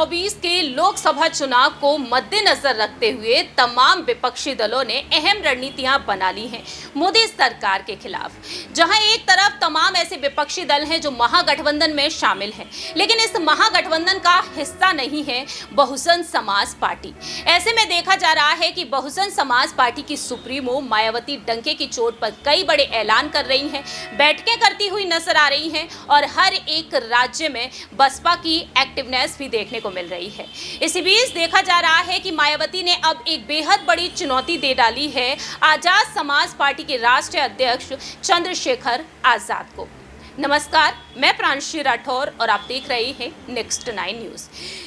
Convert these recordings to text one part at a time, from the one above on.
2024 के लोकसभा चुनाव को मद्देनजर रखते हुए तमाम विपक्षी दलों ने अहम रणनीतियां बना ली हैं मोदी सरकार के खिलाफ। जहां एक तरफ तमाम ऐसे विपक्षी दल हैं जो महागठबंधन में शामिल हैं, लेकिन इस महागठबंधन का हिस्सा नहीं है बहुजन समाज पार्टी। ऐसे में देखा जा रहा है कि बहुजन समाज पार्टी की सुप्रीमो मायावती डंके की चोट पर कई बड़े ऐलान कर रही हैं, बैठकें करती हुई नजर आ रही हैं और हर एक राज्य में बसपा की एक्टिवनेस भी देखने को मिल रही है। इसी बीच देखा जा रहा है कि मायावती ने अब एक बेहद बड़ी चुनौती दे डाली है आजाद समाज पार्टी के राष्ट्रीय अध्यक्ष चंद्रशेखर आजाद को। नमस्कार, मैं प्रांशी राठौर और आप देख रहे हैं नेक्स्ट 9 न्यूज।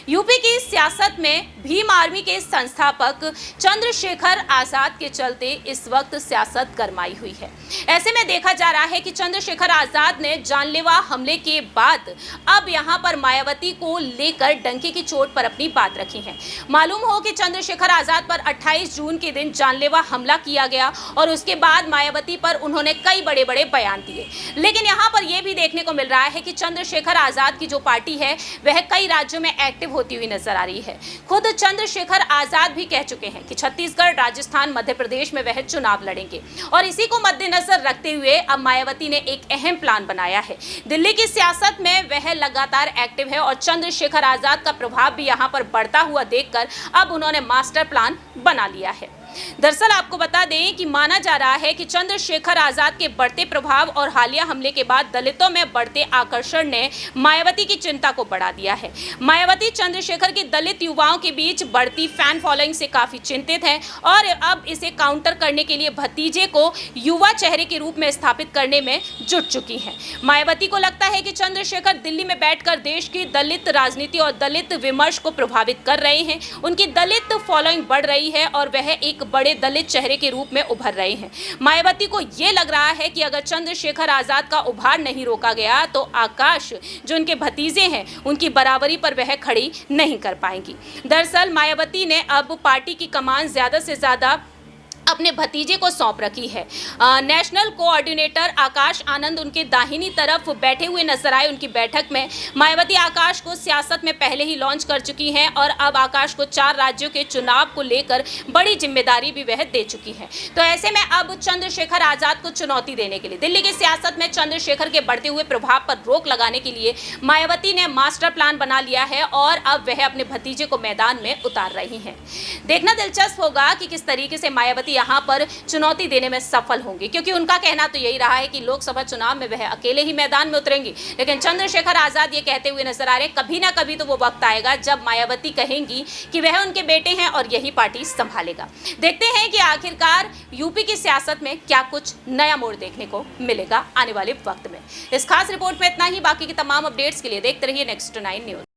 यूपी की सियासत में भीम आर्मी के संस्थापक चंद्रशेखर आजाद के चलते इस वक्त सियासत गरमाई हुई है। ऐसे में देखा जा रहा है कि चंद्रशेखर आजाद ने जानलेवा हमले के बाद अब यहां पर मायावती को लेकर डंके की चोट पर अपनी बात रखी है। मालूम हो कि चंद्रशेखर आजाद पर 28 जून के दिन जानलेवा हमला किया गया और उसके बाद मायावती पर उन्होंने कई बड़े बड़े बयान दिए। लेकिन यहाँ पर यह भी देखने को मिल रहा है कि चंद्रशेखर आजाद की जो पार्टी है वह कई राज्यों में एक्टिव होती हुई नजर आ रही है। खुद चंद्रशेखर आजाद भी कह चुके हैं कि छत्तीसगढ़, राजस्थान, मध्य प्रदेश में वह चुनाव लड़ेंगे और इसी को मद्देनजर रखते हुए अब मायावती ने एक अहम प्लान बनाया है। दिल्ली की सियासत में वह लगातार एक्टिव है और चंद्रशेखर आजाद का प्रभाव भी यहां पर बढ़ता हुआ देखकर अब उन्होंने मास्टर प्लान बना लिया है। दरअसल आपको बता दें कि माना जा रहा है कि चंद्रशेखर आजाद के बढ़ते प्रभाव और हालिया हमले के बाद दलितों में बढ़ते आकर्षण ने मायावती की चिंता को बढ़ा दिया है। मायावती चंद्रशेखर की दलित युवाओं के बीच बढ़ती फैन फॉलोइंग से काफी चिंतित हैं और अब इसे काउंटर करने के लिए भतीजे को युवा चेहरे के रूप में स्थापित करने में जुट चुकी हैं। मायावती को लगता है कि चंद्रशेखर दिल्ली में बैठकर देश की दलित राजनीति और दलित विमर्श को प्रभावित कर रहे हैं। उनकी दलित फॉलोइंग बढ़ रही है और वह एक बड़े दलित चेहरे के रूप में उभर रहे हैं। मायावती को यह लग रहा है कि अगर चंद्रशेखर आजाद का उभार नहीं रोका गया तो आकाश जो उनके भतीजे हैं उनकी बराबरी पर वह खड़ी नहीं कर पाएंगी। दरअसल मायावती ने अब पार्टी की कमान ज्यादा से ज्यादा अपने भतीजे को सौंप रखी है। नेशनल कोऑर्डिनेटर आकाश आनंद उनके दाहिनी तरफ बैठे हुए नजर आए। उनकी बैठक में मायावती आकाश को सियासत में पहले ही लॉन्च कर चुकी हैं और अब आकाश को 4 राज्यों के चुनाव को लेकर बड़ी जिम्मेदारी भी वह दे चुकी है। तो ऐसे में अब चंद्रशेखर आजाद को चुनौती देने के लिए दिल्ली की सियासत में चंद्रशेखर के बढ़ते हुए प्रभाव पर रोक लगाने के लिए मायावती ने मास्टर प्लान बना लिया है और अब वह अपने भतीजे को मैदान में उतार रही हैं। देखना दिलचस्प होगा कि किस तरीके से मायावती यहाँ पर चुनौती देने में सफल होंगे, क्योंकि उनका कहना तो यही रहा है कि लोकसभा चुनाव में वह अकेले ही मैदान में उतरेंगी। लेकिन चंद्रशेखर आजाद ये कहते हुए नजर आ रहे हैं कभी ना कभी तो वो वक्त आएगा जब मायावती कहेंगी कि वह उनके बेटे हैं और यही पार्टी संभालेगा। देखते हैं कि आखिरकार यूपी की सियासत में क्या कुछ नया मोड़ देखने को मिलेगा आने वाले वक्त में। इस खास रिपोर्ट में इतना ही। बाकी की तमाम अपडेट्स के लिए देखते रहिए नेक्स्ट 9 न्यूज।